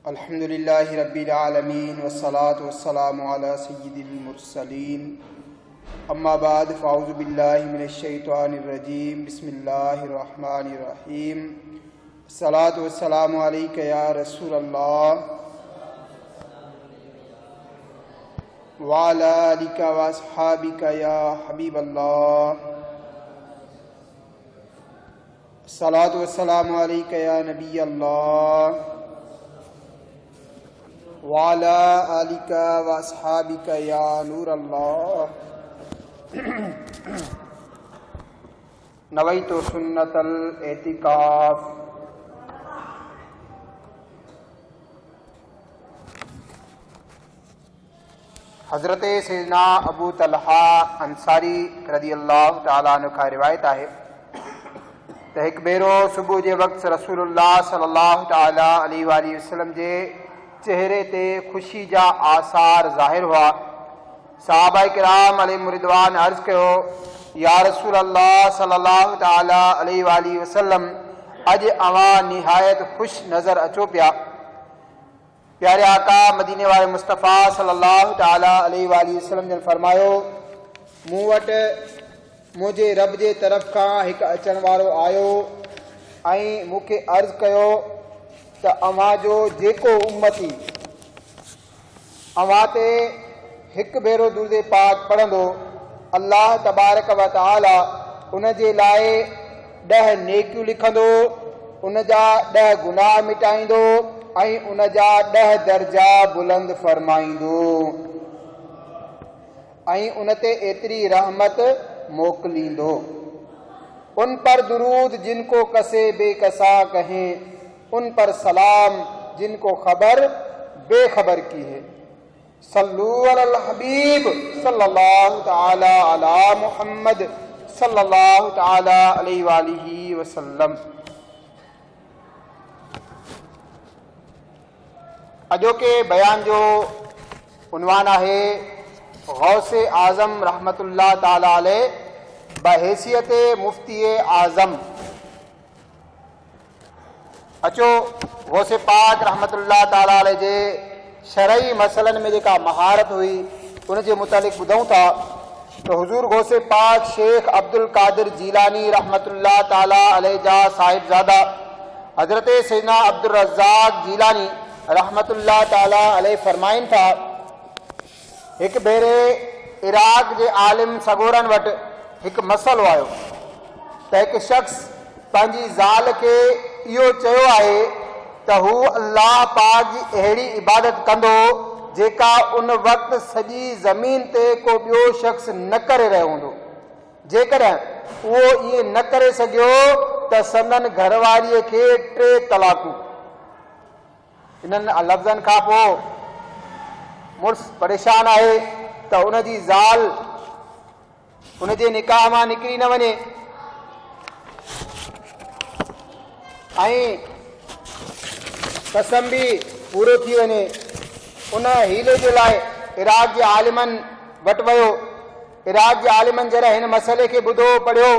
अल्हम्दुलिल्लाहि रब्बिल आलमीन वस्सलातु वस्सलामु अला सय्यिदिल मुरसलीन अम्मा बाद फ़अऊज़ु बिल्लाहि मिनश शैतानिर रजीम बिस्मिल्लाहिर रहमानिर रहीम अस्सलातु वस्सलामु अलैका या रसूलल्लाह व अला आलिका व अस्हाबिका या हबीबल्लाह अस्सलातु वस्सलामु अलैका या नबियल्लाह वाला आलिका व अस्हाबिका या नूर अल्लाह नवैतु सुन्नतल एतिकाफ। हज़रत सैयदना अबू तलहा अंसारी रज़ियल्लाहु तआला अन्हु खां रिवायत आहे त हिकु भेरो सुबुह जे वक़्तु रसूलुल्लाह सल्लल्लाहु तआला अलैहि वसल्लम जे चेहरे ते खुशी जा आसार ज़ाहिर हुआ। सहाबा किराम अलैहिम रिदवान अर्ज़ कयो, या रसूल अल्लाह सल्लल्लाहु तआला अलैहि वसल्लम, अॼु अवां निहायत ख़ुश नज़र अचो पिया। प्यारे आका मदीने वारे मुस्तफ़ा सल्लल्लाहु तआला अलैहि वसल्लम जन फरमायो, मूं वटि मुंहिंजे रब जे तरफ़ खां हिकु अचण वारो आयो ऐं मूंखे अर्ज़ कयो त अव्हां जो जेको उम्मती अव्हां ते हिकु भेरो दुरूद पाक पढ़ंदो, अल्लाह तबारक व तआला उन जे लाइ 10 नेकियूं लिखंदो, उन जा 10 गुनाह मिटाईंदो ऐं उन जा 10 दर्जा बुलंद फरमाईंदो ऐं उन ते एतिरी रहमत मोकिलींदो। उन पर दुरूद जिनको कसे बेकसा कहें, उन पर सलाम जिनको खबर बेखबर की है। सल्लू अलल हबीब सल्लल्लाहु तआला अला मुहम्मद सल्लल्लाहु तआला अलैहि वसल्लम। अॼोके बयान जो उन्वान आहे गौसे आज़म रहमतुल्लाह तआला अलैहि बहैसियत मुफ्ती आज़म। अचो गौसे पाक रहमतुल्लाह तआला अलैहि जे शरई मसलन में जेका महारत हुई उन जे मुतालिक़ ॿुधूं था त हुज़ूर गौसे पाक शेख अब्दुल कादिर जीलानी रहमतुल्लाह तआला अलैहि जा साहिबजादा हज़रत सैयदना अब्दुल रज़्ज़ाक़ जीलानी रहमतुल्लाह तआला अलैहि फरमाइनि था, हिकु भेरे इराक़ जे आलिम सगोरन वटि हिकु मसलो आयो त हिकु शख़्स पंहिंजी ज़ाल खे इहो चयो आहे त हू अल्लाह पाक जी अहिड़ी इबादत कंदो जेका उन वक़्तु सॼी ज़मीन ते को ॿियो शख़्स न करे रहियो हूंदो। जेकॾहिं उहो ईअं न करे सघियो त संदन घरवारीअ खे 3 तलाक़ूं। इन्हनि लफ़्ज़नि खां पोइ मुड़ुसु परेशान आहे त उन जी ज़ाल उन जे निकाह मां निकिरी न वञे ऐं कसम बि पूरो थी वञे। उन हीले जे लाइ इराक़ जे आलिमनि वटि वियो। इराक़ जे आलिमनि जॾहिं हिन मसइले खे ॿुधो पढ़ियो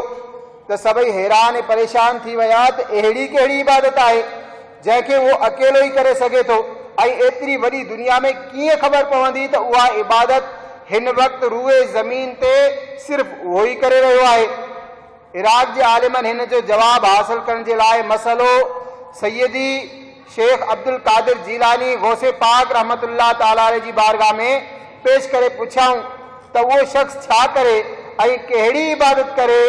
त सभई हैरान ऐं परेशान थी विया त अहिड़ी कहिड़ी इबादत आहे जंहिंखे उहो अकेलो ई करे सघे थो ऐं एतिरी वॾी दुनिया में कीअं ख़बर पवंदी त उहा इबादत हिन वक़्तु रूए ज़मीन ते सिर्फ़ु उहो ई करे रहियो आहे। इराक़ जे आलिमनि हिन जो जवाबु हासिल करण जे लाइ मसइलो सैयदी शेख अब्दुल कादिर जीलानी गौसे पाक रहमतुल्लाह तआला अलैहि जी बारगाह में पेश करे पुछियाऊं त उहो शख़्स छा करे ऐं कहिड़ी इबादत करे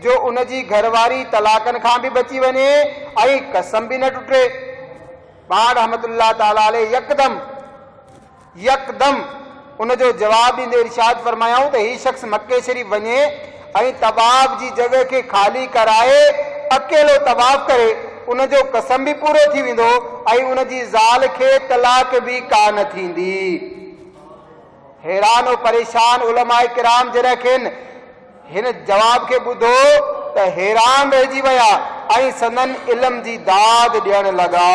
जो उन जी घरवारी तलाकनि खां बि बची वञे ऐं कसम बि न टुटे। पाक रहमतुल्लाह तआला अलैहि यकदम उन जो जवाब ॾींदे इरशाद फरमायाऊं त हीउ शख़्स मक्के शरीफ़ वञे ऐं तवाफ़ जी जॻह खे ख़ाली कराए अकेलो तवाफ़ करे, उन जो कसम बि पूरो थी वेंदो ऐं उन जी ज़ाल खे तलाक बि कान थींदी। हैरान और परेशान उलमाए किराम जॾहिं खेनि हिन जवाब खे ॿुधो त हैरान रहिजी विया ऐं संदन इल्म जी दाद ॾियण लॻा।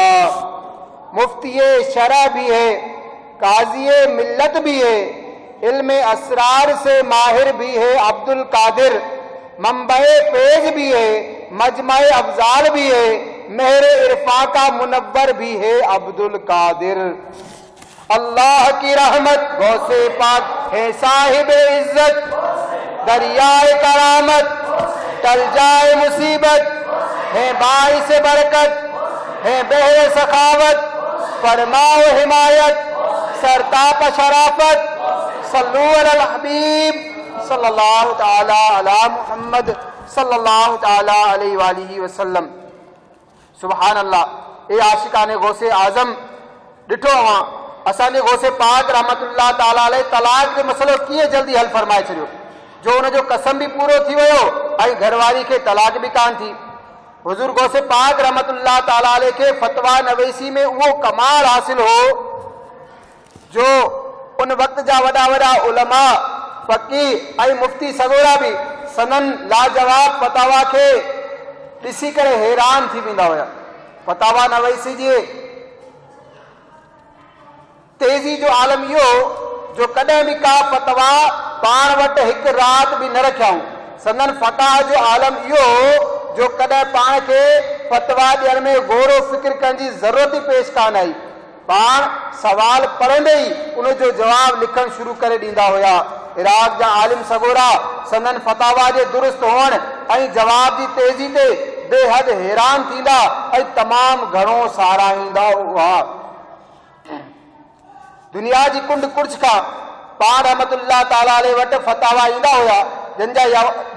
मुफ्तीए शरअ भी है, काज़ीए मिल्लत भी है, इल्म असरार से माहिर भी है अब्दुल कादिर, मंबे पेज भी है, मजमा अफजाल भी है, मेरे इरफा का मुनव्वर भी है अब्दुल कादिर। अल्लाह की रहमत गौसे पाक है साहिब इज्जत, दरियाए करामत टल जाए मुसीबत, है बाइस बरकत है बहरे सखावत, फरमाओ हिमायत सरताप शराफत, सल्लु अलल हबीब सल्लल्लाहु ताला अला मुहम्मद सल्लल्लाहु ताला अलैहि वालिहि वसल्लम। सुभान अल्लाह। ए आशिकाने गौसे आजम ॾिठो हुआ असांजे गौसे पाक रहमतुल्लाह ताला अलैहि तलाक जो मसलो कीअं जल्दी हल फरमाए छॾियो, जो उनजो कसम भी पूरो थी वियो ऐं घरवारी खे तलाक भी कान थी। हुजूर गौसे पाक रहमतुल्लाह ताला अलैहि के फतवा नवेसी में वो कमाल हासिल हो जो उन वक्त जा वॾा वॾा उलमा फकीह ऐं मुफ्ती सगोरा भी सनन लाजवाब फतावा के ॾिसी करे हैरान थी वेंदा हुया। फतावा नवेसी जी तेजी जो आलम इहो जो कॾहिं भी का फतवा पाण वटि हिकु रात भी न रखियाऊं। सनन फक़ाह जो आलम इहो जो कॾहिं पाण खे फतवा ॾियण में गौरो फिक्र करण जी ज़रूरत ही पेश कान आई। पाण सवाल पढ़ंदे ही उनजो जवाब लिखण शुरू करे ॾींदा हुया। इराक जा आलिम सगोरा सनन फतावा जे दुरुस्त हुअण ऐं जवाब जी तेज़ी ते बेहद हैरान थींदा ऐं तमाम घणो साराहींदा हुआ। दुनिया जी कुंड कुर्छ खां पाण रहमतुल्लाह ताला अलैहि वटि फतावा ईंदा हुया जिनजा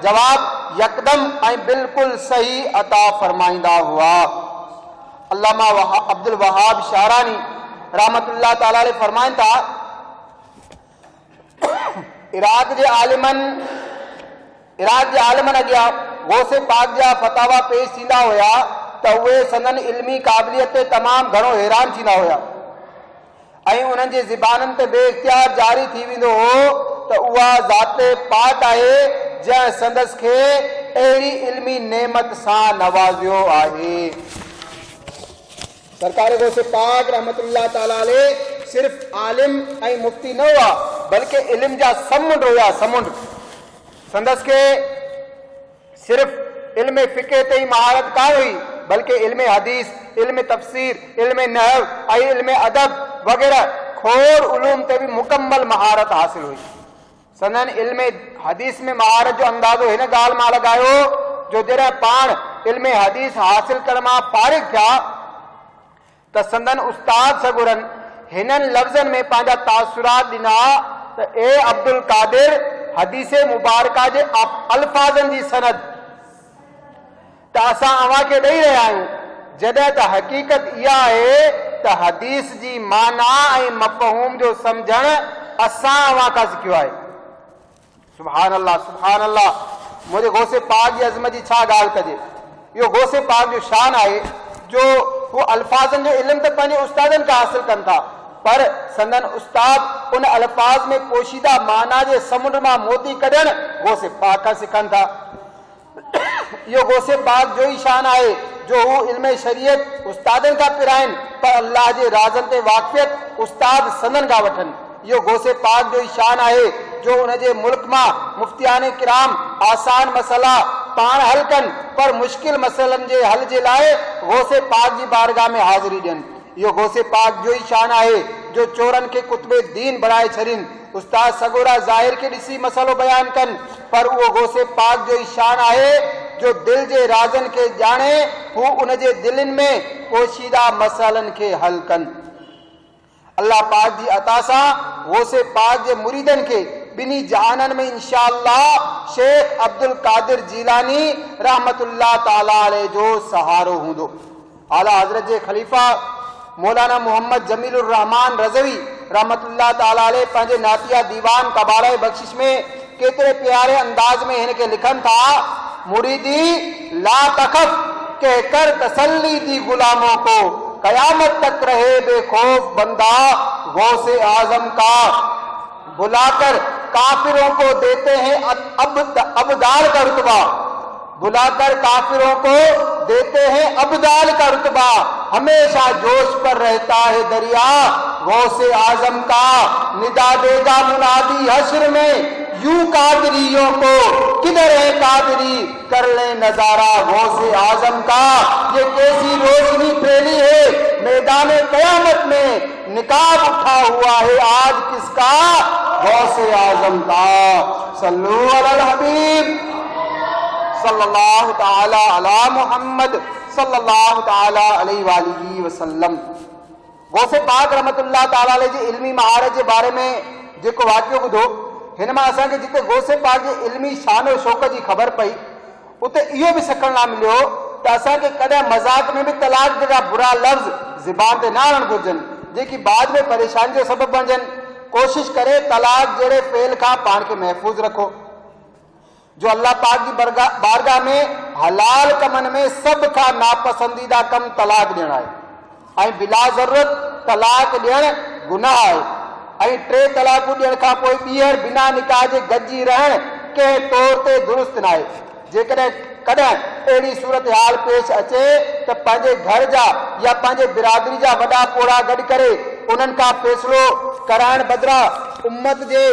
जवाब यकदम ऐं बिल्कुल सही अता फरमाईंदा हुआ। अल्लामा अब्दुल वहाब शारानी रहमतुल्लाह ताला अलैहि फरमाइनि था इराक जे आलिमन अॻियां गौसे पाक जा फतावा पेश थींदा हुया त उहे सनन इल्मी क़ाबिलियत ते तमाम घणो हैरान थींदा हुया ऐं उन्हनि जे ज़बाननि ते बेइख्तियार जारी थी वेंदो हो त उहा ज़ाते पाक आहे जंहिं संदसि खे अहिड़ी इल्मी नेमत सां नवाज़ियो आहे। सरकार गौसे पाक रहमतुल्लाह ताला अलैहि सिर्फ आलिम ऐं मुफ्ती न हुआ बल्कि इल्म जा समुंड हुया। समुंड संदसि खे सिर्फ इल्म फिक़ह ते ही महारत कान हुई बल्कि इल्म हदीस, इल्म तफसीर, इल्म नहव ऐं इल्म अदब वग़ैरह खोर उलूम ते भी मुकम्मल महारत हासिल हुई। सनन इल्म हदीस में महारत जो अंदाज़ो हिन ॻाल्हि मां लॻायो जो जॾहिं पाण इल्म हदीस हासिल करण मां फारिग थिया त संदन उस्ताद सगुरन हिननि लफ़्ज़नि में पंहिंजा तासुरात ॾिना त ए अब्दुल कादिर हदीस मुबारका जे अल्फाज़नि जी सनद त असां अव्हां खे ॾेई रहिया आहियूं जॾहिं त हक़ीक़त इहा आहे त हदीस जी माना ऐं मफ़हूम जो सम्झण असां अव्हां खां सिखियो आहे। सुभान अल्लाह, सुभान अल्लाह। मुंहिंजे गौसे पाक जी अज़मत जी छा ॻाल्हि कजे। इहो गौसे पाक जो शान आहे जो वो अल्फाजन जो इल्म तो पंहिंजे उस्तादन का हासिल कन था पर संदन उस्ताद उन अल्फाज में पोशीदा माना जे समुंड मां मोती कढण गौसे पाक का सिखन था। यो गौसे पाक जो ही शान है जो वो इल्म शरीयत उस्तादन का पिराइन पर अल्लाह जे राजन ते वाक़ियत उस्ताद संदन का वठन। यो गौसे पाक जो ही शान है जो उनजे मुल्क मां मुफ्तियान किराम आसान मसला पान हल कन पर मुश्किल मसलन जे हल जे लाए गौसे पाक जी बारगाह में हाजिरी ॾियनि। यो गौसे पाक जो ही शान है जो चोरन के कुतबे दीन बढ़ाए छड़िन। उस्ताद सगोरा ज़ाहिर के ॾिसी मसलो बयान कन पर वो गौसे पाक जो ही शान है जो दिल जे राजन के जाने हू उनजे दिलन में पोशीदा मसलन के हल कन। अल्लाह पाक जी अता सां गौसे पाक जे मुरीदन के बिनी जहानन में इंशाअल्लाह शेख अब्दुल कादिर जीलानी रहमतुल्लाह ताला अलैहि जो सहारो हूंदो। आला हजरत जे खलीफा मौलाना मोहम्मद जमीलुर रहमान रज़वी रहमतुल्लाह ताला अलैहि पंहिंजे नातिया दीवान कबारे बख्शिश में केतरे प्यारे अंदाज में इनके लिखन था मुरीदी ला तखफ कहकर तसल्ली दी गुलामों को कयामत तक रहे बेखौफ बंदा गौसे आजम का बुलाकर काफिरों को देते हैं अबदाल का रुतबा। बुलाकर काफिरों को देते हैं अबदाल का रुतबा। हमेशा जोश पर रहता है दरिया गौसे आजम का। निदा देगा मुनादी हश्र में यूं कादरियों को किधर है कादरी कर ले नजारा गौसे आजम का। ये कैसी रोशनी फैली है मैदान कयामत में, निकाब उठा हुआ है आज किसका? गौसे आजम का। सल्लू अलल हबीब सल्लल्लाहु ताला अला मुहम्मद सल्लल्लाहु ताला अलैहि वसल्लम। गौसे पाक रहमतुल्लाह ताला अलैहि जी इल्मी महारत जे बारे में जेको वाक़ियो ॿुधो, हिन मां असांखे जिते गौसे पाक जे इल्मी शान और शौक़ जी ख़बर पई, उते इहो बि सिखण लाइ मिलियो त असांखे कॾहिं मज़ाक में बि तलाक जहिड़ा बुरा लफ़्ज़ ज़ुबान ते न आणणु घुरिजनि, जेकी बाद में परेशानी जो सबबु बणजनि। कोशिश करे तलाक जहिड़े फेल खां पाण खे महफ़ूज़ रखो। जो अल्लाह पाक जी बारगाह में हलाल कमनि में सभ खां नापसंदीदा कम तलाक ॾियणु आहे, ऐं बिला ज़रूरत तलाक ॾियणु गुनाह आहे। ऐं 3 तलाकूं ॾियण खां पोइ ॿीहर बिना निकाह जे गॾिजी रहणु कंहिं तौर ते दुरुस्त न आहे। जेकॾहिं कॾहिं अहिड़ी सूरत हाल पेश अचे त पंहिंजे घर जा या पंहिंजे बिरादरी जा वॾा पोड़ा गॾु करे उन्हनि खां फ़ैसिलो कराइण बदिरां उम्मत जे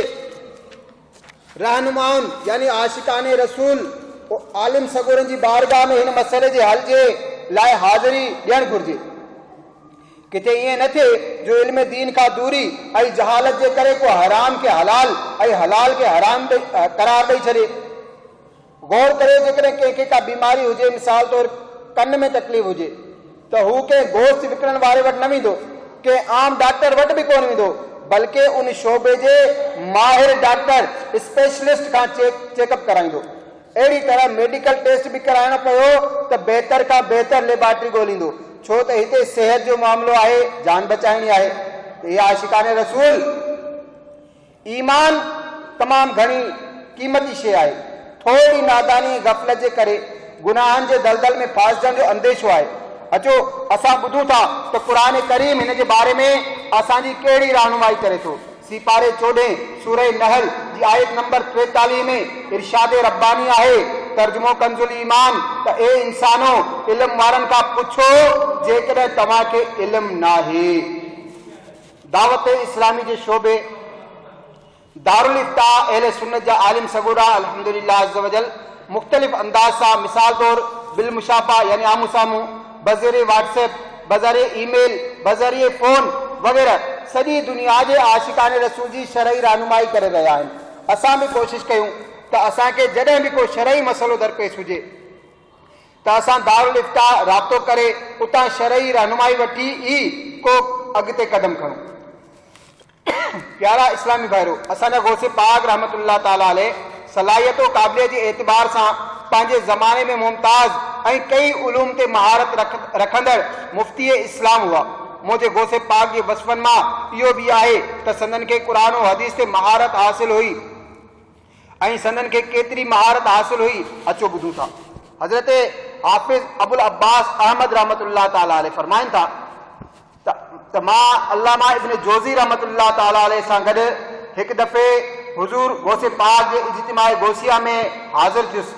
रहनुमाउनि यानी आशिकाने रसूल आलिम सगोरनि जी बारगाह में हिन मसइले जे हल जे लाइ हाज़िरी ॾियणु घुरिजे। किथे ईअं न थिए जो इल्म दीन खां दूरी ऐं जहालत जे करे को हराम खे हलाल ऐं हलाल खे हराम करार ॾेई छॾे। गौर करे जेकॾहिं कंहिंखे का बीमारी हुजे, मिसाल तौर कन में तकलीफ़ हुजे, त हू कंहिं गोश्त विकिणण वारे वटि न वेंदो, कंहिं आम डॉक्टर वटि बि कोन वेंदो, बल्कि उन शोबे जे माहिर डॉक्टर स्पेशलिस्ट खां चेकअप कराईंदो। अहिड़ी तरह मेडिकल टेस्ट बि कराइणो पियो त बहितर खां बहितर लेबॉरेटरी ॻोल्हींदो, छो त हिते सिहत जो मामिलो आहे, जान बचाइणी आहे। इहा आशिकाने रसूल ईमान तमामु घणी क़ीमती शइ आहे। थोड़ी नादानी गफ़लत जे करे गुनाहनि जे दलदल में फासजण जो अंदेशो आहे। अचो असां ॿुधूं था त क़ुरान करीम हिन जे बारे में असांजी कहिड़ी रहनुमाई करे थो। सिपारे 14 सूरह नहल जी आयत नंबर 43 में इरशाद रब्बानी आहे, तर्जुमो कंजुल ईमान, त ए इंसानो इल्म वारनि खां पुछो जेकॾहिं तव्हांखे इल्म नाहे। दावत इस्लामी जे शोबे दारुल इफ्ता अहले सुन्नत जा आलिम सगोरा अल्हम्दुलिल्लाह अज़्ज़ वजल मुख़्तलिफ़ अंदाज़ सां, मिसाल तौर बिल मुशाफ़ा यानी आमू साम्हूं, बज़रिए व्हाट्सएप, बज़रिए ईमेल, बज़रिए फ़ोन वग़ैरह सॼी दुनिया जे आशिकाने रसूल जी शरई रहनुमाई करे रहिया आहिनि। असां बि कोशिशि कयूं त असांखे जॾहिं बि को शरई मसइलो दरपेश हुजे त असां दारुल इफ्ता राब्तो करे उतां शरई रहनुमाई वठी ई को अॻिते क़दम खणूं। प्यारा इस्लामी भाइरो, असांजा गौसे पाक रहमतुल्लाह ताला अलैह सलाहियत और क़ाबिलियत जे एतिबार सां पंहिंजे ज़माने में मुमताज़ ऐं कई उलूम ते महारत रखंदड़ मुफ्ती इस्लाम हुआ। मुंहिंजे गौसे पाक जे वसफ़नि मां इहो बि आहे त संदन खे क़ुरान और हदीस ते महारत हासिल हुई ऐं संदन खे केतिरी महारत हासिल हुई। अचो ॿुधूं था। हज़रत हाफ़िज़ अबुल अब्बास अहमद रहमतुल्लाह ताला अलैह फरमाइनि था त मां अल्लामा इब्न जोज़ी रहमतुल्लाह ताला अलैह सां गॾु हिकु दफ़े हुज़ूर गौसे पाक जे इज्तिमाए गौसिया में हाज़िर थियुसि।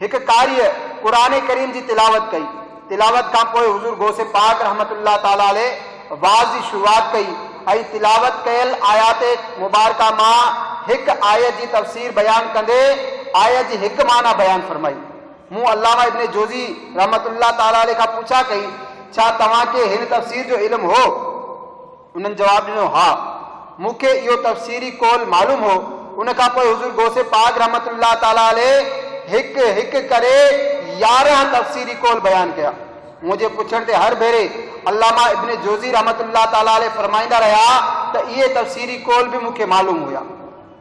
हिकु कारीअ क़ुरान करीम जी तिलावत कई। तिलावत खां पोइ हुज़ूर गौसे पाक रहमतुल्लाह ताला अलैह वाज़ जी शुरूआत कई ऐं तिलावत कयल आयात मुबारका मां हिकु आयत जी तफ़सीर बयान कंदे आयत जी हिकु माना बयान फरमाई। मूं अल्लामा इब्न जोज़ी रहमतुल्लाह ताला अलैह खां पुछा कई, छा तव्हांखे हिन तफ़सीर जो इल्म हो? उन्हनि जवाबु ॾिनो, हा, मूंखे इहो तफ़सीरी कौल मालूम हो। उन खां पोइ हुज़ूर गौसे पाक रहमतुल्लाह ताला अलैह हिकु हिकु करे 11 तफ़सीरी कौल बयान कया। मुंहिंजे पुछण ते हर भेरे अल्लामा इब्न जोज़ी रहमतुल्लाह ताला अलैह फरमाईंदा रहिया त इहे तफ़सीरी कौल बि मूंखे मालूम हुया।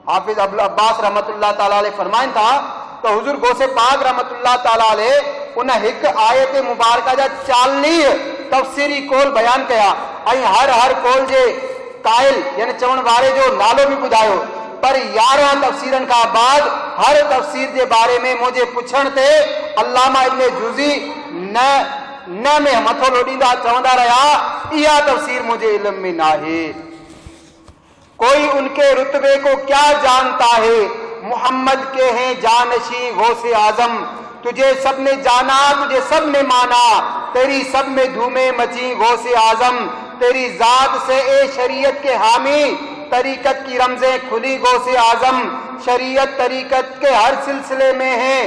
हाफ़िज़ अबुल अब्बास रहमतुल्लाह ताला अलैह फरमाइनि था त हुज़ूर गौसे पाक रहमतुल्लाह ताला अलैह उन हिकु आयत मुबारका जा 40 तफ़सीरी कौल बयान कया ऐं हर कौल जे कायल यानी चवण वारे जो नालो बि ॿुधायो। पर 11 तफ़सीरनि खां बाद हर तफ़सीर जे बारे में मुंहिंजे पुछण ते अल्लामा इब्न जोज़ी न में मथो लोॾींदा चवंदा रहिया, इहा तफ़सीर मुझे इल्म में नाहे। कोई उनके रुतबे को क्या जानता है, मोहम्मद के हैं जानशी गौसे आजम। तुझे सब ने जाना, तुझे सब ने माना, तेरी सब में धूमें मची गौसे आजम। तेरी जात से ए शरीयत के हामी, तरीकत की रमजें खुली गौसे आजम। शरीयत तरीकत के हर सिलसिले में है,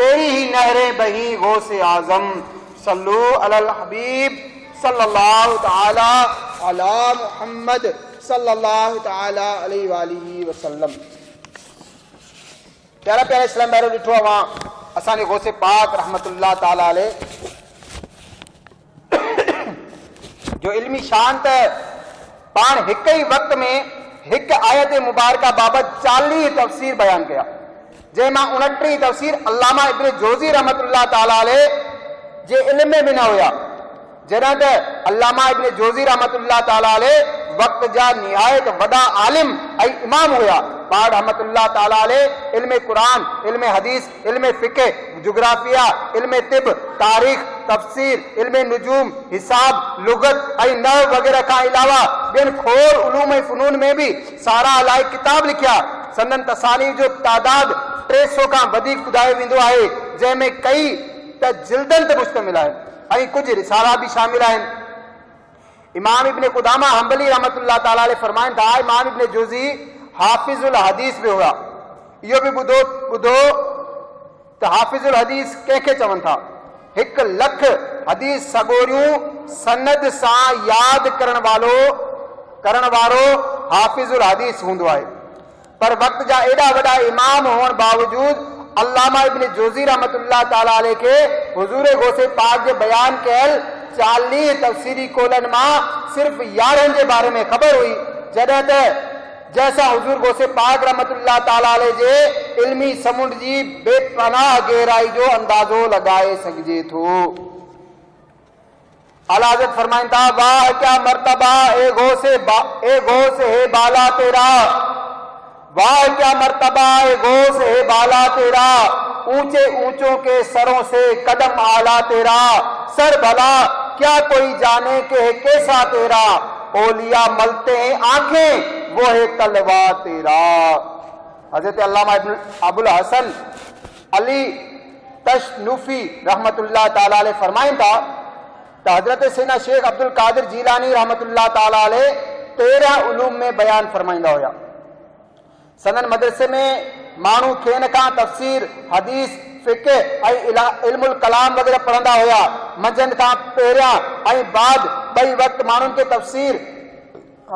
तेरी ही नहरें बही गौसे आजम। सल्लू अलल हबीब सल्लल्लाहु ताला अला मुहम्मद सल्लल्लाहु ताला अलैहि वालिहि वसल्लम। प्यारा प्यारा इस्लाम भाइरो ॾिठो आहे वहाँ असांजे गौसे पाक रहमतुल्लाह ताला अलैह जो इल्मी शान त पाण हिक ही वक्त में हिक आयत मुबारका बाबत 40 तफसीर बयान कया, जंहिंमां 29 तफसीर अल्लामा इब्न जोज़ी रहमतुल्लाह ताला अलैह जे इल्म में भी न हुया। जॾहिं त अल्लामा इब्न जोज़ी रहमतुल्लाह ताला अलैह वक्त जा निहायत वॾा आलिम ऐं इमाम हुया। पाण रहमतुल्लाह ताला अलैह इल्म कुरान, इल्म हदीस, इल्म फिक़्ह, जुग्राफिया, इल्म तिब, तारीख, तफसीर, इल्म नुजूम, हिसाब, लुगत ऐं नहव वग़ैरह खां अलावा ॿियनि खोड़ उलूम ऐं फ़ुनून में भी सारा अलाए किताब लिखिया। संदन तसानीफ़ जो तादाद 300 खां वधीक ॿुधायो वेंदो आहे, जंहिंमें कई त जिल्दनि ते मुश्तमिल आहिनि ऐं कुझु रिसाला भी शामिल आहिनि। इमाम इब्न कुदामा हंबली रहमतुल्लाह ताला अलैह फरमाइनि था, इमाम इब्न जोज़ी हाफिजुल हदीस भी हुआ। इहो भी ॿुधो त हाफिजुल हदीस कंहिंखे चवनि था? 1 लख हदीस सगोरियूं सनद सां यादि करण वारो हाफिजुल हदीस हूंदो आहे। पर वक्त जा एॾा वॾा इमाम हुअण बावजूद अल्लामा इब्न जोज़ी रहमतुल्लाह ताला अलैह के हुजूर गौसे पाक जे बयान कयल 40 तफसीरी कोलन मां सिर्फ 11 जे बारे में ख़बर हुई, जॾहिं त जैसा हुजूर गौसे पाक रहमतुल्लाह ताला अलैह जे इल्मी समुंड जी बेपनाह गहराई जो अंदाजो लगाए सघिजे थो। आला हज़रत फरमाइनि था, वाह क्या मर्तबा ए गौस है बाला तेरा, वाह क्या मर्तबा ए गौस है बाला तेरा, ऊंचे ऊंचों के सरों से कदम आला तेरा, सर भला क्या कोई जाने के है कैसा तेरा, ओलिया मलते हैं आंखें वो है तलवा तेरा। हजरत अल्लामा अबुल हसन अली तशनुफी रहमतुल्लाह ताला अलैह फरमाइनि था त हजरत सैयदना शेख अब्दुल कादिर जीलानी रहमतुल्लाह ताला अलैह 13 उलूम में बयान फरमाइंदा हुया। सनन मदरसे में माण्हू खेन खां तफसीर, हदीस, फिक़्ह ऐं इल्मुल कलाम वग़ैरह पढ़ंदा हुया। मंझंदि खां पहिरियां ऐं बाद ॿई वक्त माण्हुनि खे तफसीर,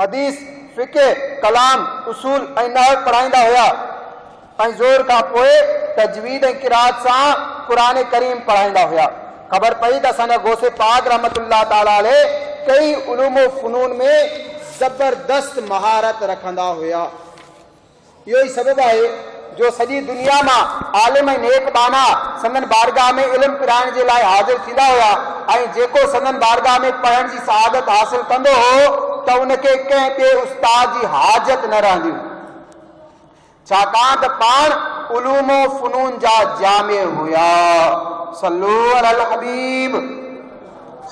हदीस, फिक़्ह, कलाम, उसूल ऐं नहव पढ़ाईंदा हुया ऐं ज़ोर खां पोइ तजवीद ऐं क़िराअत सां क़ुरान करीम पढ़ाईंदा हुया। ख़बर पई त असांजा गौसे पाक रहमतुल्लाह ताला अलैह कई उलूम फ़ुनून में ज़बरदस्त महारत रखंदा हुया। इहो ई सबबु आहे जो सॼी दुनिया मां आलिम ऐं नेक बाना संदन बारगाह में इल्म पिराइण जे लाइ हाज़िर थींदा हुया ऐं जेको संदन बारगाह में पढ़ण जी सआदत हासिल कंदो हो त उनखे कंहिं ॿिए उस्ताद जी हाजत न रहंदी, छाकाणि त पाण उलूम फ़ुनून जा जामे हुया। सल्लू अलल हबीब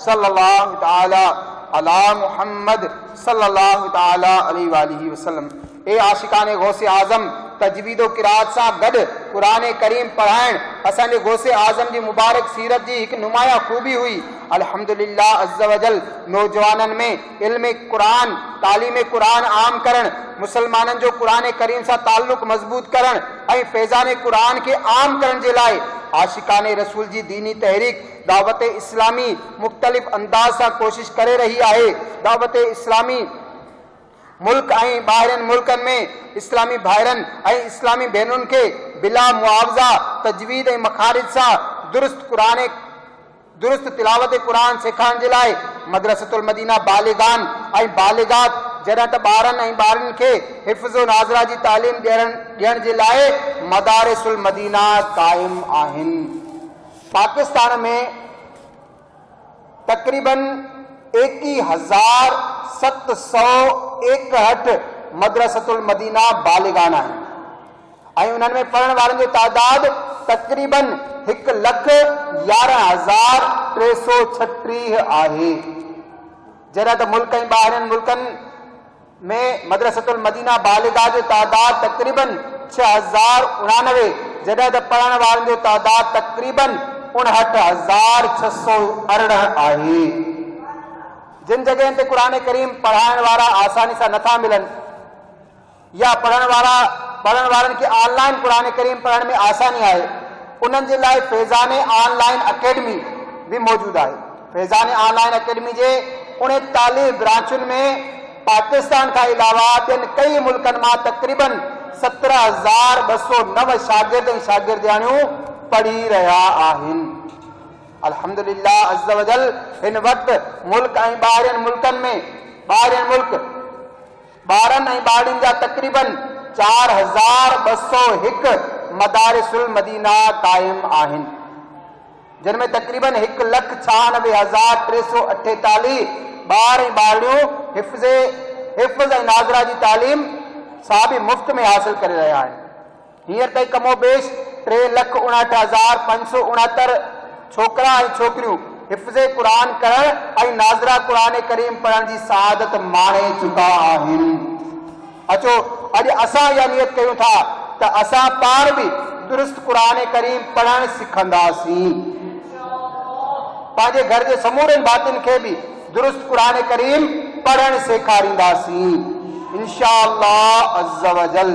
सल्लल्लाहु ताला अला मुहम्मद सल्लल्लाहु ताला अलैहि वालिहि वसल्लम। ए आशिकाने गौसे आजम तजवीदो किरात सां गॾु क़ुरान करीम पढ़ाइण असांजे गौसे आजम जी मुबारक सीरत जी हिकु नुमाया खूबी हुई। अल्हम्दुलिल्लाह अज़्ज़ वजल नौजवाननि में इल्म कुरान, तालीम कुरान आम करण, मुसलमाननि जो क़ुरान करीम सां ताल्लुक़ मज़बूत करण ऐं फैज़ान कुरान खे आम करण जे लाइ आशिकाने रसूल जी दीनी तहरीक दावत इस्लामी मुख़्तलिफ़ अंदाज़ सां कोशिश करे रही आहे। दावत इस्लामी मुल्क ऐं ॿाहिरनि मुल्कनि में इस्लामी भाइरनि ऐं इस्लामी भेनरुनि खे बिला मुआवज़ा तजवीद ऐं मखारिज सां दुरुस्त तिलावत कुरान सेखारण जे लाइ मदरसतुल मदीना बालिगान ऐं बालिगात जॾहिं त ॿारनि ऐं ॿारनि खे हिफ़्ज़ नाज़रा जी तालीम ॾियण जे लाइ मदारिसुल मदीना क़ाइम आहिनि। पाकिस्तान में तक़रीबन 21,761 मदरसतुल मदीना बालिगान आहिनि ऐं उन्हनि में पढ़ण वारनि जो तादाद तक़रीबन 1,11,336 आहे। जॾहिं त मुल्क ऐं ॿाहिरनि मुल्कनि में मदरसतुल मदीना बालिगा जो तादाद तक़रीबन 6,099, जॾहिं त पढ़ण वारनि जो तादाद तक़रीबन 59,618 आहे। जिन जगहनि ते क़ुरान करीम पढ़ाइण वारा आसानी सां नथा मिलनि या पढ़ण वारनि खे ऑनलाइन क़ुरान करीम पढ़ण में आसानी आहे, उन्हनि जे लाइ फैज़ान ऑनलाइन अकेडमी भी मौजूद है। फैज़ान ऑनलाइन अकेडमी जे 39 ब्रांचुनि में पाकिस्तान का अलावा ॿियनि कई मुल्कनि मां तक़रीबन 17,209 शागिर्द ऐं शागिर्दियाणियूं पढ़ी रहिया आहिनि। अल्हम्दुलिल्लाह अज़्ज़ वजल हिन वक़्तु मुल्क ऐं ॿाहिरियनि मुल्कनि में ॿारनि ऐं ॿारनि जा तक़रीबन 4,201 मदारिसुल मदीना क़ाइम आहिनि, जिन में तक़रीबन 1,96,348 ॿार ऐं ॿारियूं हिफ़्ज़ ऐं नाज़रा जी तालीम साबि मुफ़्त में हासिल करे रहिया आहिनि। हींअर ताईं कमो बेश 3,59,569 छोकिरा ऐं छोकिरियूं हिफ़्ज़ क़ुरान करण ऐं नाज़रा क़ुरान करीम पढ़ण जी सआदत माणे चुका आहिनि। अचो अॼु असां इहा नियत कयूं था त असां पाण बि दुरुस्त क़ुरान करीम पढ़ण सिखंदासीं, पंहिंजे घर जे समूरनि भातियुनि खे बि दुरुस्त क़ुरान करीम पढ़ण सेखारींदासीं इंशाअल्लाह अज़्ज़ वजल।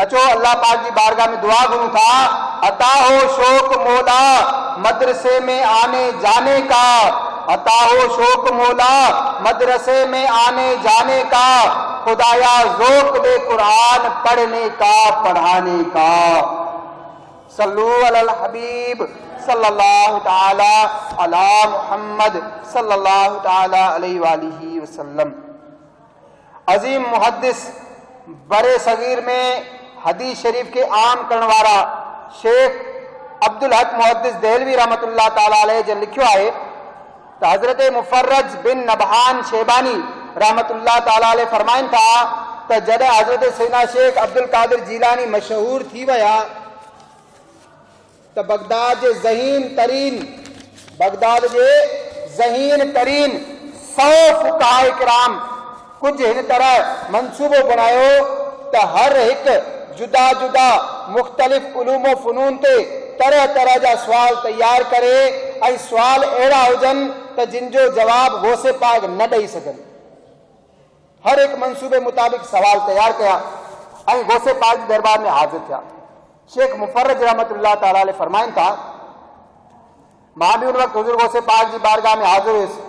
अचो अल्लाह पाक जी बारगाह में दुआ घुरूं था, अता हो शौक मौला मदरसे में आने जाने का, अता हो शौक मौला मदरसे में आने जाने का, खुदाया ज़ौक़ दे कुरान पढ़ने का पढ़ाने का। सल्लू अलल हबीब सल्लल्लाहु ताला अला मुहम्मद सल्लल्लाहु ताला अलैहि वालिहि वसल्लम। अजीम मुहद्दिस बरे सगीर में हदीस शरीफ के आम करण वारा शेख अब्दुल हक मुहद्दिस देहलवी रहमतुल्लाह ताला अलैह जन लिखियो है तो हजरत मुफर्रज बिन नबहान शेबानी रहमतुल्लाह ताला अलैह फरमाइन था तो जॾहिं हजरत सैयदना शेख अब्दुल कादिर जीलानी मशहूर थी विया तो बगदाद जे ज़हीन तरीन 100 फुक़हाए किराम कुछ हिन तरह मंसूबो बनायो तो हर एक जुदा जुदा मुख्तलिफ उलूम फ़नून ते तरह तरह जा सवाल तैयार करे ऐं सवाल अहिड़ा हुजनि तो जिन जो जवाब गौसे पाक न ॾेई सघनि। हर एक मंसूबे मुताबिक सवाल तैयार कया ऐं गौसे पाक जे दरबार में हाज़िर थिया। शेख मुफर्रज रहमतुल्लाह ताला अलैह फरमाइन था मां भी उन वक़्तु हुज़ूर गौसे पाक जी बारगाह में हाज़िर हुयुसि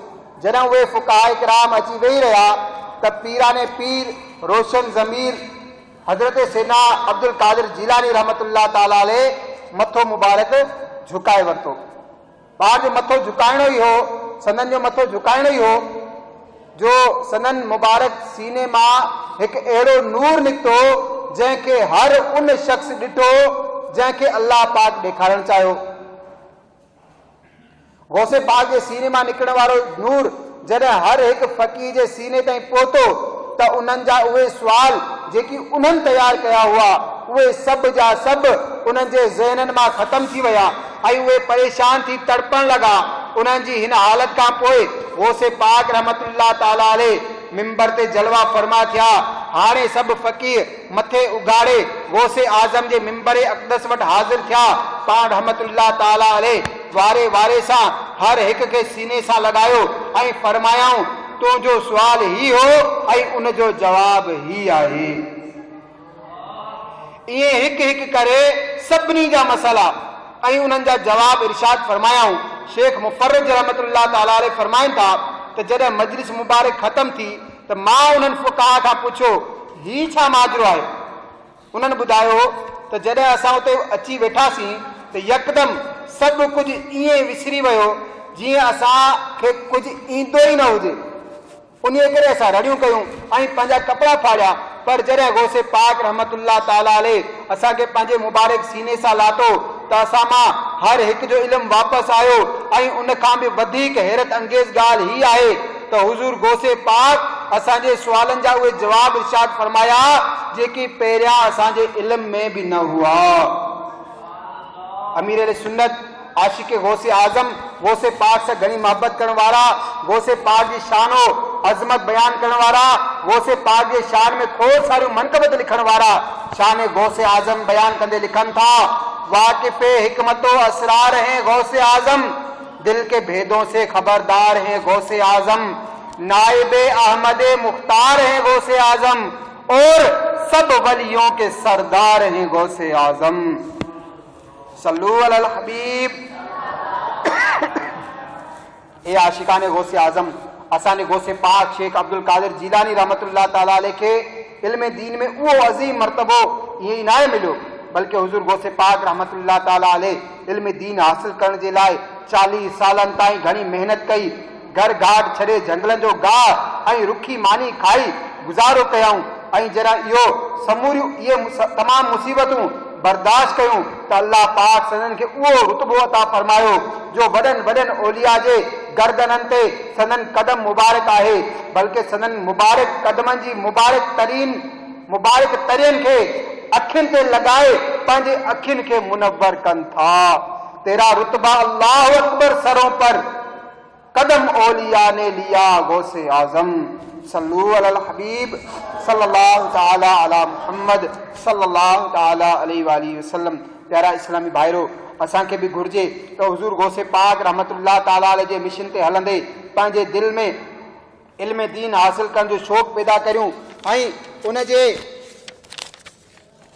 जॾहिं उहे फुक़हाए किराम अची वेही रहिया त पीराने पीर रोशन ज़मीर हजरत सैयदना अब्दुल कादिर जीलानी रहमतुल्लाह ताला अलैह मथो मुबारक झुकाए वरितो। पाण जो मथो झुकाइणो ई हो, सनन जो मथो झुकाइणो ई हो जो सनन मुबारक सीने मां हिकु अहिड़ो नूर निकितो जंहिंखे हर उन शख्स ॾिठो जंहिंखे अल्लाह पाक ॾेखारणु चाहियो। गौसे पाक जे सीने मां निकिरण वारो नूर जॾहिं हर हिकु फ़क़ीर जे सीने ताईं पहुतो त उन्हनि जा उहे सुवाल जेकी उन्हनि तैयार कया हुआ उहे सभु जा सभु उन्हनि जे ज़हननि मां ख़तम थी विया ऐं उहे परेशान थी तड़पण लॻा। उन्हनि जी हिन हालत खां पोइ गौसे पाक रहमतुल्लाह ताला अलैह मिंबर ते जलवा फरमा थिया। हाणे सभु फ़क़ीर मथे उघाड़े गौसे आज़म जे मिंबर अक़दस वटि हाज़िर थिया। पाण रहमतुल्लाह ताला अलैह वारे वारे सां हर हिक खे सीने सां लॻायो ऐं फरमायाऊं तुंहिंजो सुवाल ही हो ऐं उन जो जवाब ही आहे। इहे हिकु हिकु करे सभिनी जा मसला ऐं उन्हनि जा जवाब इरशाद फरमायाऊं। शेख मुफर्रज रहमतुल्लाह ताला अलैह फरमाइनि था त जॾहिं मजलिस मुबारक ख़तम थी त मां उन्हनि फुक़हा खां पुछियो ही छा माजरो आहे। उन्हनि ॿुधायो त जॾहिं असां उते अची वेठासीं त यकदम सभु कुझु ईअं विसरी वियो जीअं असांखे कुझु ईंदो ई न हुजे। उन करे असां रड़ियूं कयूं ऐं पंहिंजा कपिड़ा फाड़िया, पर जॾहिं गौसे पाक रहमतुल्लाह ताला अलैह असांखे पंहिंजे मुबारक सीने सां लातो त असां मां हर हिकु जो इल्मु वापसि आयो ऐं उन खां बि वधीक हैरत अंगेज़ ॻाल्हि ही आहे त हुज़ूर गौसे पाक असांजे सुवालनि जा उहे जवाब इरशाद फरमाया जेकी पहिरियां असांजे इल्म में बि न हुआ। अमीर अहले सुन्नत आशिक गौसे आज़म गौसे पाक से घनी मोहब्बत करण वारा गौसे पाक की शानो अजमत बयान करण वारा गौसे पाक के शान में खोड़ सारी मनकबत लिखण वारा शान गौसे आज़म बयान कंदे लिखन था वाकिफ़े हिकमतो असरार हैं गौसे आज़म दिल के भेदों से खबरदार हैं गौसे आज़म नाइबे अहमद मुख्तार हैं गौसे आज़म और सब वलियों के सरदार हैं गौसे आज़म। सल्लू अलल हबीब। ए आशिकाने गौसे आजम, असाने गौसे पाक शेख अब्दुल कादिर जीलानी रहमतुल्लाह ताला अलैह के इल्म दीन में वो अजीम मर्तबो ये ना मिलो, बल्कि हुजूर गौसे पाक रहमतुल्लाह ताला अलैह इल्म दीन हासिल करण जे लाए 40 सालन ताईं घणी मेहनत कई, घर घाट छड़े जंगलन जो गाह ऐं रुखी मानी खाई गुजारो कयाऊं ऐं जरा इहो समूरियूं ये तमाम मुसीबतूं बर्दाश्त कयूं त अल्लाह पाक सनन के उहो रुतबो अता फरमायो जो वडन वडन ओलिया जे गर्दनन ते सनन कदम मुबारक आहे, बल्कि सनन मुबारक कदमन जी मुबारक तरियन के अखिन ते लगाए पंहिंजे अखिन के मुनव्वर कन था। तेरा रुतबा अल्लाह अकबर सरों पर कदम ओलिया ने लिया गौसे आजम। सल्लू अलल हबीब सल्लल्लाहु ताला अला मुहम्मद सल्लल्लाहु ताला अलैहि वालिहि वसल्लम। प्यारा इस्लामी भाइरो, असांखे भी घुर्जे त हुजूर गौसे पाक रहमतुल्लाह ताला अलैहि जे मिशन ते हलंदे पंहिंजे दिल में इल्म दीन हासिल करण जो शौक़ पैदा करियूं ऐं उन जे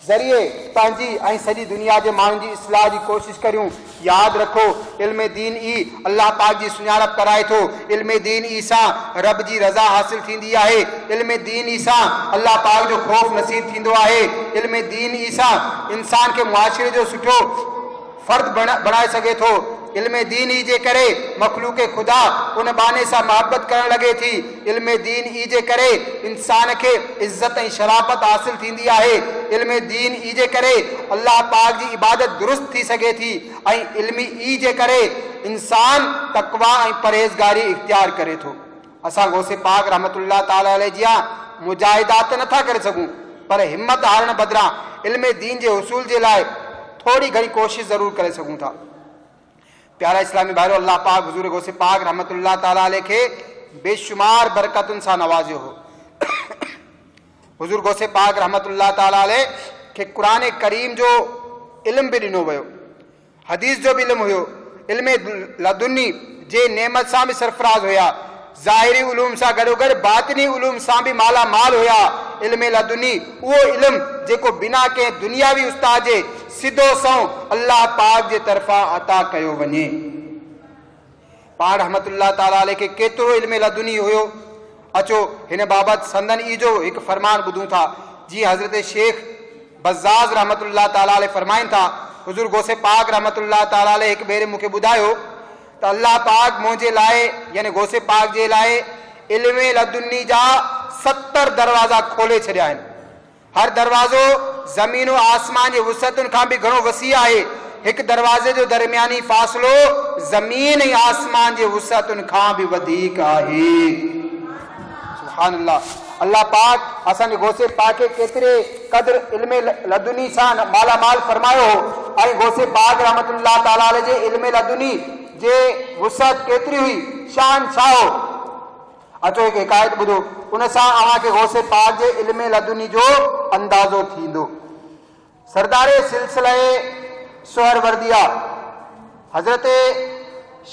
ज़रिए पंहिंजी ऐं सॼी दुनिया जे माण्हुनि जी इस्लाह जी कोशिश करियूं। यादि रखो, इल्म दीन ई अल्लाह पाक जी सुञाणप कराए थो। इल्म दीन ई सां रब जी रज़ा हासिल थींदी आहे। इल्म दीन ई सां अल्लाह पाक जो ख़ौफ़ नसीब थींदो आहे। इल्म दीन ई सां इंसान खे मुआशिरे जो सुठो फर्द बणाए सघे थो। इल्म दीन ई जे करे मखलूक खुदा उन बाने सां मोहब्बत करण लगे थी। इल्म दीन ई जे करे इंसान के इज्जत ऐं शराफत हासिल थींदी आहे। इल्म दीन ई जे करे अल्लाह पाक जी इबादत दुरुस्त थी सघे थी ऐं इल्म ई जे करे इंसान तकवा ऐं परहेज़गारी इख्तियार करे थो। असां गौसे पाक रहमतुल्लाह ताला अलैह जिया मुजाहिदात नथा करे सघूं, पर हिम्मत हारण बदिरां इल्म दीन जे हुसूल जे लाइ थोड़ी घणी कोशिश ज़रूर करे सघूं था। प्यारा इस्लामी भाइरो, अल्लाह पाक हुजूर गौसे पाक रहमतुल्लाह ताला अलैह खे बेशुमार बरकतुनि सां नवाज़ियो हो। हुजूर गौसे पाक रहमतुल्लाह ताला अलैह खे कुरान करीम जो इल्म भी ॾिनो वियो, हदीस जो भी इल्म हुयो। इल्म लदुनी जे नेमत सां भी सरफराज हुया, ज़ाहिरी उलूम सां गॾोगॾु बातिनी उलूम सां भी माला माल हुया। इल्म लदुनी उहो इल्म जेको बिना के दुनियावी उस्ताद जे सिधो सौ अल्लाह पाक जे तरफ़ां अता कयो वञे। पाण रहमतुल्लाह ताला अलैह के केतिरो इल्म लदुनी हुयो। अचो हिन बाबत संदन ई जो हिकु फरमान ॿुधूं था। जी हज़रत शेख बज़ाज़ रहमतुल्लाह ताला अलैह फरमाइनि था, हुजूर गौसे पाक रहमतुल्लाह ताला अलैह हिकु भेरे मूंखे ॿुधायो त अल्लाह पाक मुंहिंजे लाइ यानी गौसे पाक जे लाइ इल्म लदुनी जा 70 दरवाज़ा खोले छॾिया आहिनि। हर दरवाज़ो ज़मीन और आसमान जे वुसअतुनि खां भी घणो वसी आहे। हिकु दरवाज़े जो दरमियानी फ़ासिलो ज़मीन ऐं आसमान जे वुसअतुनि खां भी वधीक आहे। सुभान अल्लाह। अल्लाह पाक असांजे गौसे पाक खे केतिरे क़द्र इल्म लदुनी सां माला माल फरमायो हो ऐं गौसे पाक रहमतुल्लाह ताला अलैह जे इल्म लदुनी जे वुसअत केतिरी हुई, शान छा हो। अचो हिकु हिकायत ॿुधो, उन सां अव्हांखे गौसे पाक जे इल्म लदुनी जो अंदाज़ो थींदो। सरदारे सिलसिले सोहरवर्दिया हज़रत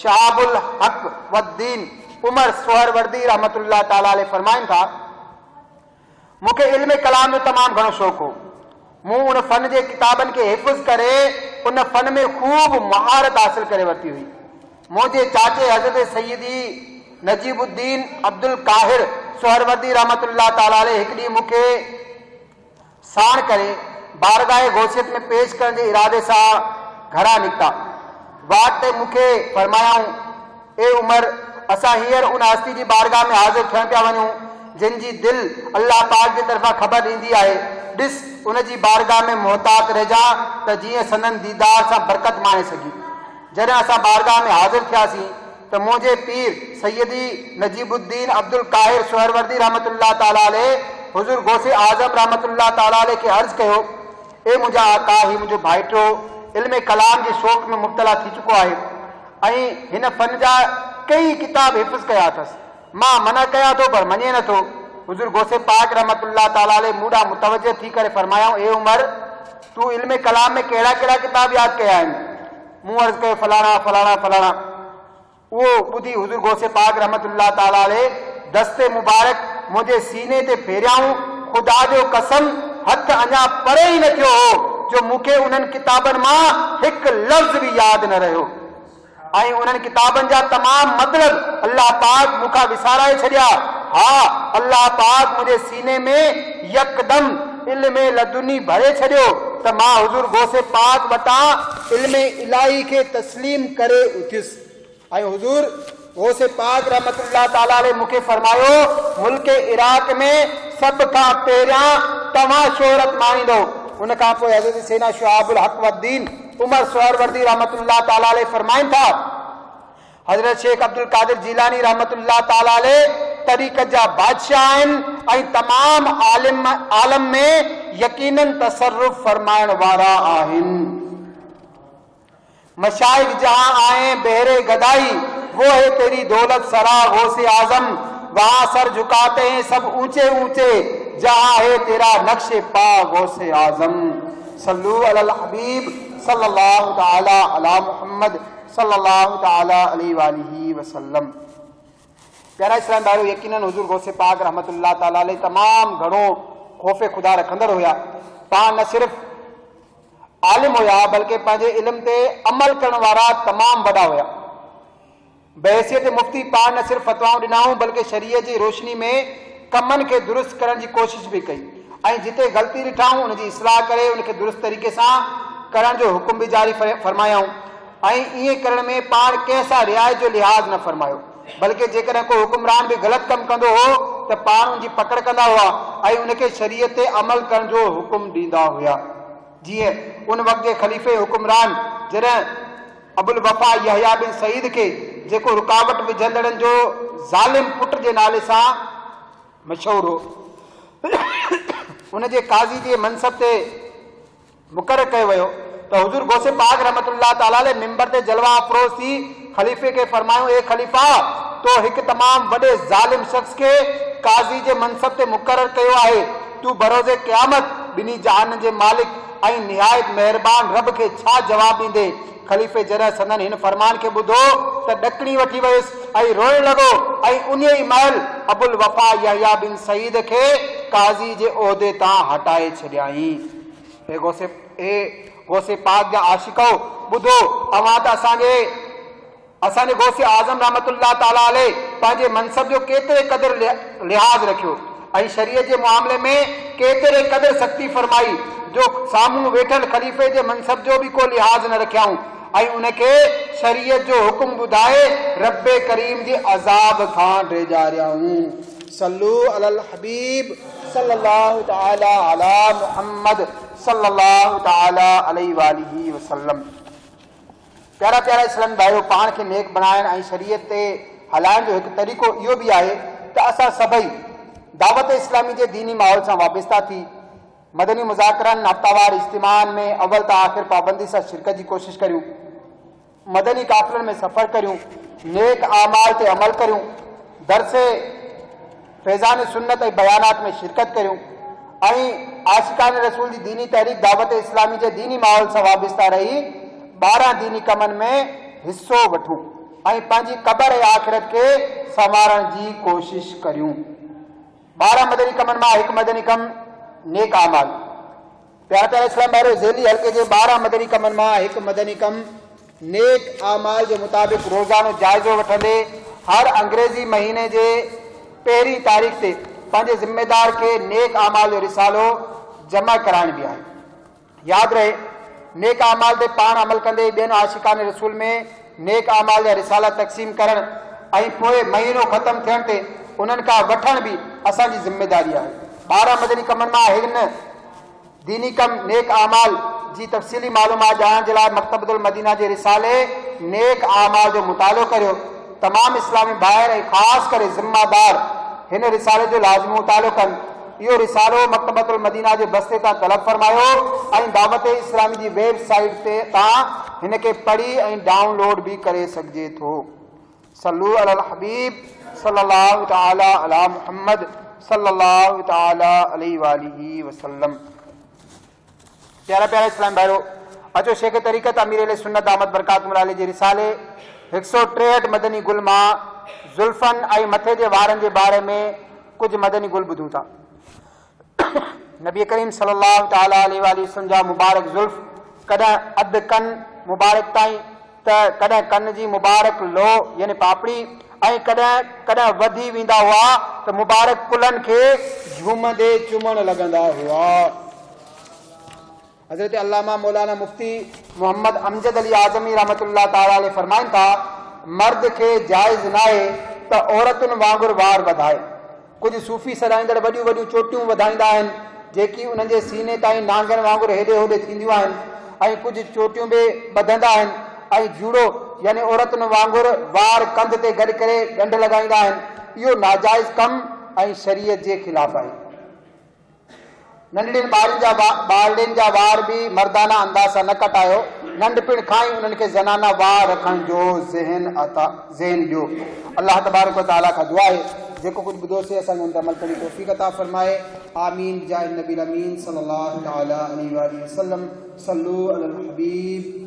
शहाबुल हक वद्दीन उमर सोहरवर्दी रहमतुल्लाह ताला अलैह फरमाइनि था, मूंखे इल्म कलाम जो तमामु घणो शौक़ु हो। मूं उन फ़न जे किताबनि खे हिफ़्ज़ करे उन फ़न में ख़ूब महारत हासिल करे वरिती हुई। मुंहिंजे चाचे हज़रत सैयदी नजीबुद्दीन अब्दुल काहिर सोहरवर्दी रहमतुल्लाह ताला अलैह हिकु ॾींहुं मूंखे साण करे बारगाह गौसियत में पेश करण जे इरादे सां घरां निकिता। वाट ते मूंखे फरमायाऊं, ए उमर, असां हींअर उन हस्ती जी बारगाह में हाज़िर थियण पिया वञूं जिन जी दिल अल्लाह पाक जे तरफ़ां ख़बर ॾींदी आहे। ॾिस, उन जी बारगाह में मोहतात रहिजा त जीअं सनन दीदार सां बरकत माणे सघी। जॾहिं असां बारगाह में हाज़िर थियासीं त मुंहिंजे पीर सैयदी नजीबुद्दीन अब्दुल काहिर सोहरवर्दी रहमतुल्लाह ताला अलैह हुजूर गौसे आज़म रहमतुल्लाह ताला अलैह खे अर्ज़ कयो, ए मुंहिंजा आका, ही मुंहिंजो भाइटो इल्म कलाम जे शौक़ में मुब्तला थी चुको आहे ऐं हिन फ़न जा कई किताब हिफ़्ज़ कया अथसि। मां मना कया थो पर मञे नथो। हुजूर गौसे पाक रहमतुल्लाह ताला अलैह मूंॾां मुतवज्जह थी करे फरमायाऊं, ए उमर, तूं इल्म कलाम में कहिड़ा कहिड़ा किताब यादि कया आहिनि। मूं अर्ज़ कयो, फलाणा फलाणा फलाणा। उहो ॿुधी हुजूर गौसे पाक रहमतुल्लाह ताला अलैह दस्ते मुबारक मुंहिंजे सीने ते फेरियाऊं, ख़ुदा जो कसम हथ अञा परे ई न थियो हो जो मूंखे उन्हनि किताबनि मां हिकु लफ़्ज़ बि यादि न रहियो ऐं उन्हनि किताबनि जा तमाम मतलब अल्लाह पाक मूंखां विसाराए छॾिया। हा, अल्लाह पाक मुंहिंजे सीने में यकदम इल्म लदुनी भरे छॾियो त मां हुजूर गौसे पाक वटां इल्म इलाही खे तस्लीम करे उथियुसि। ऐं हुजूर गौसे पाक रहमतुल्लाह ताला अलैह मूंखे फरमायो, मुल्क इराक में सभ खां पहिरियां तव्हां शोहरत माणींदो। उन खां पोइ हज़रत सैयदना शुआबुल हक वद्दीन उमर सोहरवर्दी रहमतुल्लाह ताला अलैह फरमाइनि था, हज़रत शेख अब्दुल कादिर जीलानी रहमतुल्लाह ताला अलैह तरीक़त जा बादशाह आहिनि ऐं तमाम आलम में यकीनन तसर्रुफ फरमाइण वारा आहिनि। मशाइख जहां आए बहरे गदाई, वो है तेरी दौलत सरा गौसे आजम, वहां सर झुकाते हैं सब ऊंचे ऊंचे, जहां है तेरा नक्शे पा गौसे आजम। सल्लु अलल हबीब सल्लल्लाहु ताला अला मुहम्मद सल्लल्लाहु ताला अलैहि वसल्लम। प्यारा इस्लाम भाइयों, यकीनन हुजूर गौसे पाक रहमतुल्लाह ताला अलैह तमाम घणो खौफ़े खुदा रखंदड़ हुया। पाण न सिर्फ़ आलिम हुया बल्कि पंहिंजे इल्म ते अमल करण वारा तमाम वॾा हुया। बहसियत मुफ्ती पाण न सिर्फ़ फतवाऊं ॾिनाऊं बल्कि शरीअत जी रोशनी में कमनि खे दुरुस्त करण जी कोशिश भी कई ऐं जिते ग़लती ॾिठाऊं उनजी इस्लाह करे उनखे दुरुस्त तरीक़े सां करण जो हुकुम भी जारी फरमायाऊं। ऐं ईअं करण में पाण कंहिंसां रियायत जो लिहाज़ न फरमायो बल्कि जेकॾहिं को हुकुमरान भी ग़लति कमु कंदो हो त पाण उनजी पकड़ कंदा हुआ ऐं उनखे शरीयत ते अमल करण जो हुकुम ॾींदा हुया। जीअं उन वक़्त जे ख़लीफ़े हुकुमरान जॾहिं अबुल वफ़ा यहया बिन सईद खे, जेको रुकावट विझंदड़नि जो ज़ालिम पुट जे नाले सां मशहूर हो, उनजे काज़ी जे मनसब ते मुक़रर कयो वियो त हुजूर गौसे पाक रहमतुल्लाह ताला अलैह मिंबर ते जलवा अफरोज़ थी ख़लीफ़े खे फरमायो, ए ख़लीफ़ा, तो हिकु तमाम वॾे ज़ालिम शख़्स खे काज़ी जे मनसब ते मुक़रर कयो आहे। तू बरोज़े क़यामत ॿिन्ही जहान जे मालिक ऐं निहायत महिरबान रब खे छा जवाब ॾींदे? ख़लीफ़े जॾहिं संदन हिन फरमान खे ॿुधो त ॾकणी वठी वियुसि ऐं रोइण लॻो ऐं उन ई महिल अबुल वफ़ा यहया बिन सईद खे काज़ी जे उहिदे तां हटाए छॾियाई। गौसे पाक जा आशिको, ॿुधो, अवां त असांजे गौसे आज़म रहमतुल्लाह ताला अलैह पंहिंजे मनसब जो केतिरे क़दर लिहाज़ रखियो ऐं शरीयत जे मामले में केतिरे क़दर सख़्ती फरमाई जो साम्हूं वेठल ख़लीफ़े जे मनसब जो भी को लिहाज़ न रखियाऊं ऐं उनखे शरीयत जो हुकुम ॿुधाए रब्बे करीम जे अज़ाब खां ड्रेजारियाऊं। सल्लु अलल हबीब सल्लल्लाहु ताला अला मुहम्मद सल्लल्लाहु ताला अलैहि वसल्लम। प्यारा प्यारा इस्लाम भाइयों, पाण खे नेक बणाइण ऐं शरीयत ते हलाइण जो हिकु तरीक़ो इहो भी आहे त असां सभई दावत इस्लामी जे दीनी माहौल सां वाबस्ता थी मदनी मुज़ाकरनि हफ़्तावार इज्तिमाअनि में अव्वल त आख़िर पाबंदी सां शिरकत जी कोशिश करियूं, मदनी काफ़िलनि में सफ़र करियूं, नेक आमाल ते अमल करियूं, दरसे फैज़ान सुन्नत ऐं बयानात में शिरकत करियूं ऐं आशिकान रसूल जी दीनी तहरीक दावत इस्लामी जे दीनी माहौल सां वाबस्ता रही 12 दीनी कमनि में हिस्सो वठूं ऐं पंहिंजी क़बर ऐं आख़िरत खे संवारण जी कोशिश करियूं। 12 मदनी कमनि मां हिकु मदनी कम नेक आमाल। प्यारा प्यारा इस्लाम भाइयों, ज़ेली हल्के जे 12 मदनी कमनि मां हिकु मदनी कम नेक आमाल जे मुताबिक़ रोज़ानो जाइज़ो वठंदे हर अंग्रेज़ी महीने जे 1 तारीख़ ते पंहिंजे ज़िम्मेदार खे नेक आमाल जो रिसालो जमा कराइण भी आहे। यादि रहे, नेक आमाल ते पाण अमल कंदे ॿियनि आशिकान रसूल में नेक आमाल जा रिसाला तक़सीम करण ऐं पोइ महीनो ख़त्म थियण ते उन्हनि खां वठण भी असांजी ज़िम्मेदारी आहे। 12 मदनी कमनि मां हिन दीनी कम नेक आमाल जी तफ़सीली मालूमात ॼाणण जे लाइ मकतबतुल मदीना जे रिसाले नेक आमाल जो मुतालो करियो। तमाम इस्लामी भाइर ऐं ख़ासि करे ज़िम्मेदार हिन रिसाले जो लाज़मी मुतालो कनि। इहो रिसालो मकतबतुल मदीना जे बस्ते तां तलब फरमायो ऐं दावत इस्लामी जी वेबसाइट ते तां हिन खे पढ़ी ऐं डाउनलोड भी करे सघिजे थो। सल्लु अलल हबीब सल्लल्लाहु ताला अला मुहम्मद सल्लल्लाहु ताला अलैहि वसल्लम। प्यारा प्यारा इस्लाम भाइयों, अचो शेख तरीक़त अमीर सुन्नत दामत बरकातुहुल्लाह अलैहि जे रिसाले 163 मदनी गुल मां ज़ुल्फ़न ऐं मथे जे वारनि जे बारे में कुछ मदनी गुल ॿुधूं था। नबी करीम सल्लल्लाहु तआला अलैहि वसल्लम जा मुबारक जुल्फ कॾहिं अधु कन मुबारक ताईं त कॾहिं कन जी मुबारक लो यानी पापड़ी ऐं कॾहिं कॾहिं वधी वेंदा हुआ त मुबारक कुलनि खे झूमंदे चुमण लॻंदा हुआ। हज़रत अल्लामा मौलाना मुफ्ती मोहम्मद अमजद अली आज़मी रहमतुल्लाह ताला अलैह फरमाइनि था मर्द खे जाइज़ न आहे त औरतुनि वांगुरु वार वधाए। कुझु सूफ़ी सॾाईंदड़ वॾियूं वॾियूं चोटियूं वधाईंदा आहिनि जेकी उन्हनि जे सीने ताईं नांगनि वांगुरु हेॾे होॾे थींदियूं आहिनि ऐं कुझु चोटियूं बि ॿधंदा आहिनि ऐं जूड़ो यानी औरतुनि वांगुरु वार कंध ते गॾु करे ॾंढ लॻाईंदा आहिनि। इहो नाजाइज़ कमु ऐं शरीयत जे ख़िलाफ़ आहे। नंढड़ियुनि ॿारनि जा वार बि मर्दाना अंदाज़ सां न कटायो। नंढपिण खां ई उन्हनि खे ज़नाना वार रखण जो ज़हन ॾियो। अल्लाह तबारक व तआला खां दुआ आहे जेको कुझु ॿुधोसीं असांखे उन ते अमल करण जी तौफ़ीक़ अता फ़रमाए। आमीन जाए नबी अमीन सल्लल्लाहु तआला अलैहि वसल्लम। सल्लू अलल हबीब।